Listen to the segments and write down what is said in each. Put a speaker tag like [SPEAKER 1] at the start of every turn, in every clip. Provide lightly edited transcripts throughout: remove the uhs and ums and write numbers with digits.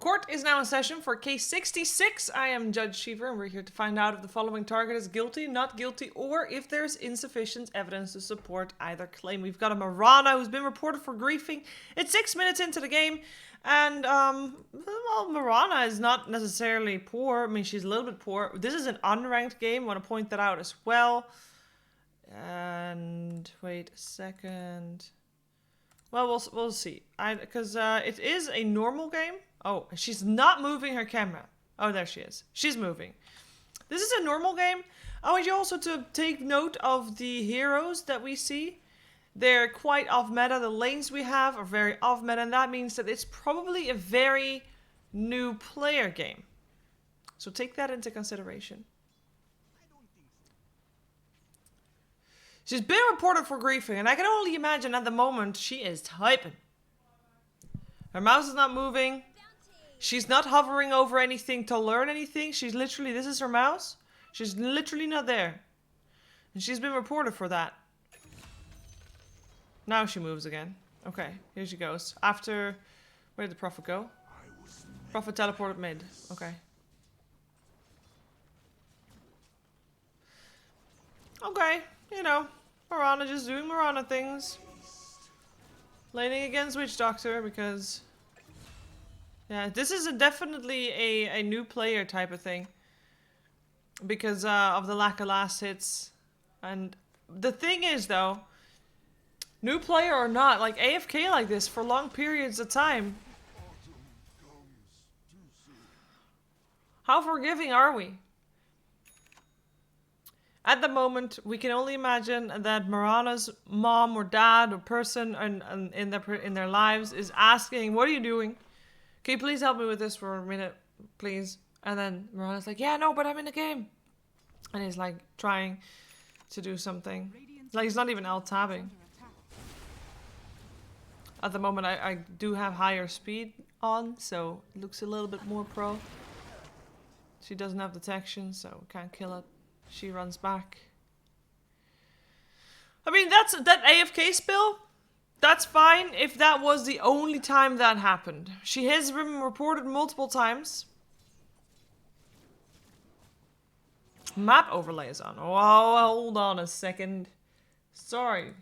[SPEAKER 1] Court is now in session for case 66. I am Judge Sheever, and we're here to find out if the following target is guilty, not guilty, or if there's insufficient evidence to support either claim. We've got a Mirana who's been reported for griefing. It's 6 minutes into the game, and, well, Mirana is not necessarily poor. I mean, she's a little bit poor. This is an unranked game. I want to point that out as well. And, wait a second. Well, we'll see. Because it is a normal game. Oh, she's not moving her camera. Oh, there she is. She's moving. This is a normal game. I want you also to take note of the heroes that we see. They're quite off meta. The lanes we have are very off meta, and that means that it's probably a very new player game. So take that into consideration. She's been reported for griefing, and I can only imagine at the moment she is typing. Her mouse is not moving. She's not hovering over anything to learn anything. She's literally, this is her mouse. She's literally not there. And she's been reported for that. Now she moves again. Okay, here she goes. After, where did the Prophet go? Prophet teleported mid. Okay. Okay, you know, Mirana just doing Mirana things. Laning against Witch Doctor because... yeah, this is definitely a new player type of thing. Because of the lack of last hits. And the thing is though, new player or not, like AFK like this for long periods of time. How forgiving are we? At the moment, we can only imagine that Mirana's mom or dad or person in their lives is asking, "What are you doing? Can you please help me with this for a minute, please?" And then Mirana's like, "Yeah, no, but I'm in the game." And he's like trying to do something. Like he's not even alt-tabbing. At the moment, I do have higher speed on, so it looks a little bit more pro. She doesn't have detection, so can't kill it. She runs back. I mean, that AFK spill, that's fine if that was the only time that happened. She has been reported multiple times. Map overlay is on. Oh, hold on a second. Sorry,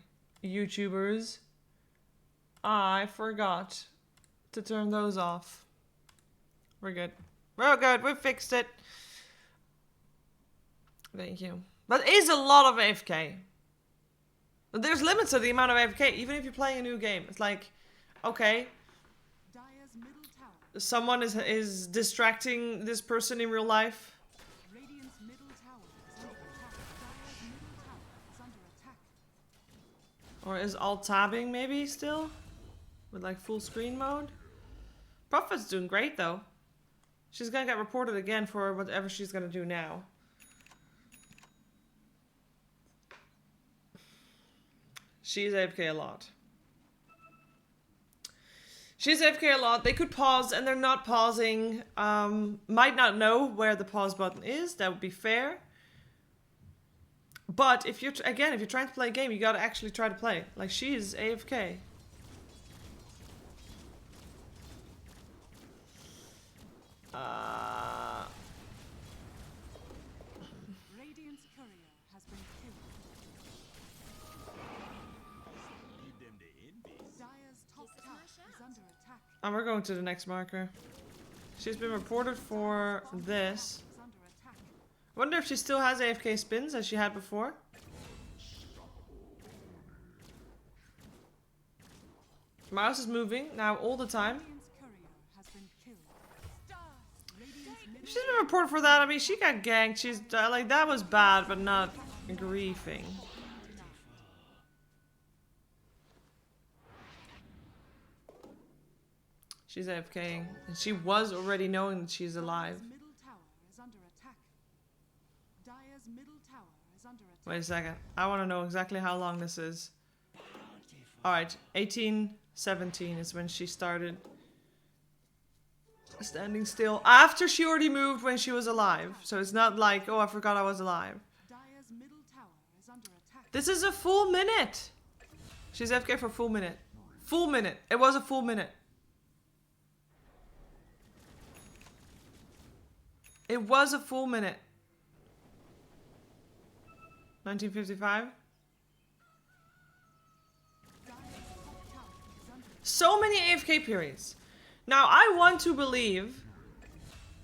[SPEAKER 1] YouTubers. I forgot to turn those off. We're good. We're good. We fixed it. Thank you. That is a lot of AFK. There's limits to the amount of AFK, even if you're playing a new game. It's like, okay, someone is distracting this person in real life. Or is alt-tabbing maybe still? With like full screen mode? Prophet's doing great though. She's gonna get reported again for whatever she's gonna do now. She's AFK a lot. She's AFK a lot. They could pause and they're not pausing. Might not know where the pause button is. That would be fair. But if you're, again, if you're trying to play a game, you gotta actually try to play. Like, she is AFK. And we're going to the next marker. She's been reported for this. I wonder if she still has AFK spins as she had before. Mouse is moving now all the time. She's been reported for that. I mean, she got ganked. She's like, that was bad, but not griefing. She's AFKing, and she was already knowing that she's alive. Wait a second. I want to know exactly how long this is. Alright, 18:17 is when she started standing still. After she already moved when she was alive. So it's not like, oh, I forgot I was alive. This is a full minute. She's AFK for a full minute. Full minute. It was a full minute. It was a full minute. 1955. So many AFK periods. Now, I want to believe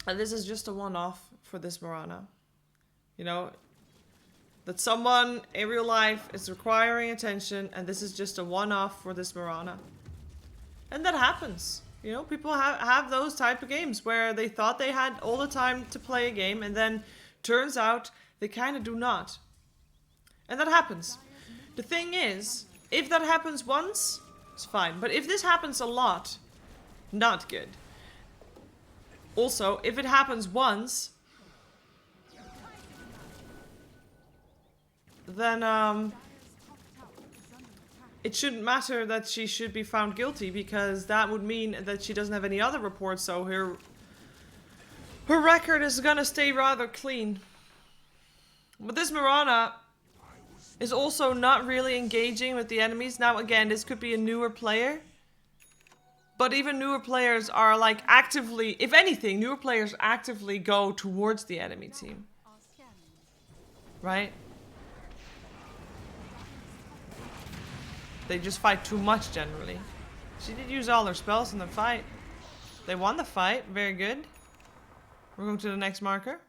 [SPEAKER 1] that this is just a one-off for this Mirana. You know, that someone in real life is requiring attention and this is just a one-off for this Mirana. And that happens. You know, people have those type of games where they thought they had all the time to play a game and then turns out they kind of do not. And that happens. The thing is, if that happens once, it's fine. But if this happens a lot, not good. Also, if it happens once, then it shouldn't matter that she should be found guilty, because that would mean that she doesn't have any other reports, so her record is gonna stay rather clean. But this Mirana is also not really engaging with the enemies. Now again, this could be a newer player. But even newer players are like actively, if anything, newer players actively go towards the enemy team. Right? They just fight too much generally. She did use all her spells in the fight. They won the fight, very good. We're going to the next marker.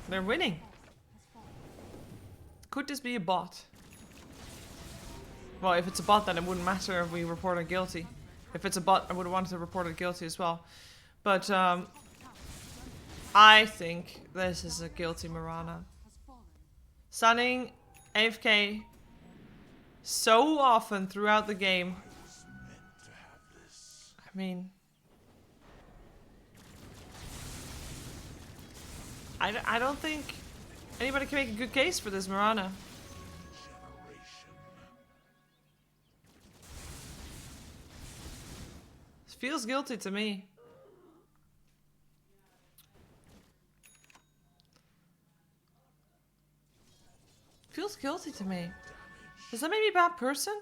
[SPEAKER 1] They're winning. Could this be a bot? Well, if it's a bot, then it wouldn't matter if we report her guilty. If it's a bot, I would want to report her guilty as well. But, I think this is a guilty Mirana. Stunning AFK so often throughout the game. I mean... I don't think anybody can make a good case for this Mirana. This feels guilty to me. Feels guilty to me. Does that make me a bad person?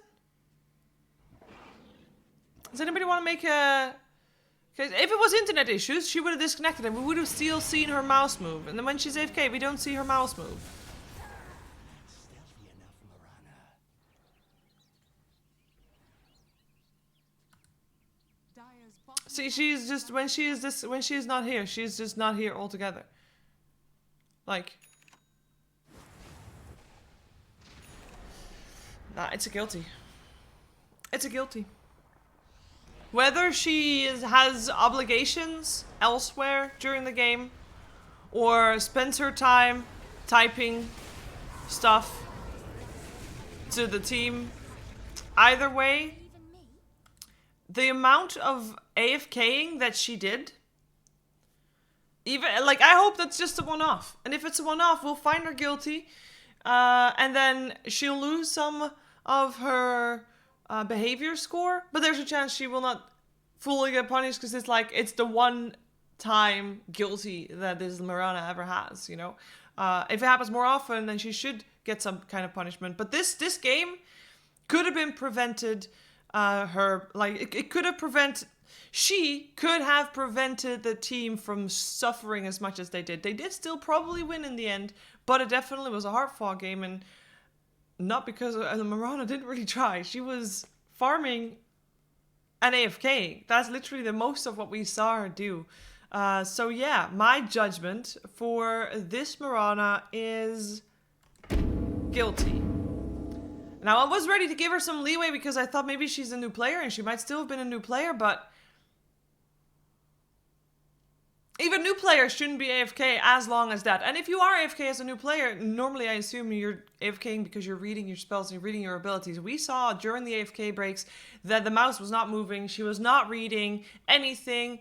[SPEAKER 1] Does anybody want to make a... Because if it was internet issues, she would have disconnected and we would have still seen her mouse move. And then when she's AFK, we don't see her mouse move. See, she's just when she is not here, she's just not here altogether. Like, nah, it's a guilty. It's a guilty. Whether she has obligations elsewhere during the game, or spends her time typing stuff to the team, either way, the amount of AFKing that she did, even like, I hope that's just a one-off. And if it's a one-off, we'll find her guilty, and then she'll lose some of her behavior score, but there's a chance she will not fully get punished because it's like, it's the one time guilty that this Mirana ever has, you know? If it happens more often, then she should get some kind of punishment. But this game could have been prevented, it could have she could have prevented the team from suffering as much as they did. They did still probably win in the end, but it definitely was a hard-fought game, and not because Mirana didn't really try. She was farming and AFK. That's literally the most of what we saw her do. So yeah, my judgment for this Mirana is guilty. Now, I was ready to give her some leeway because I thought maybe she's a new player and she might still have been a new player, but even new players shouldn't be AFK as long as that. And if you are AFK as a new player, normally I assume you're AFKing because you're reading your spells and you're reading your abilities. We saw during the AFK breaks that the mouse was not moving, she was not reading anything,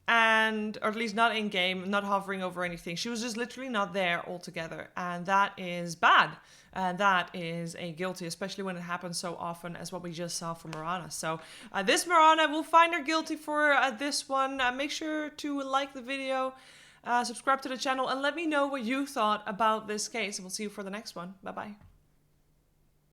[SPEAKER 1] or at least not in-game, not hovering over anything. She was just literally not there altogether, and that is bad. And that is a guilty, especially when it happens so often as what we just saw from Mirana. So this Mirana, we'll find her guilty for this one. Make sure to like the video, subscribe to the channel, and let me know what you thought about this case. And we'll see you for the next one. Bye-bye.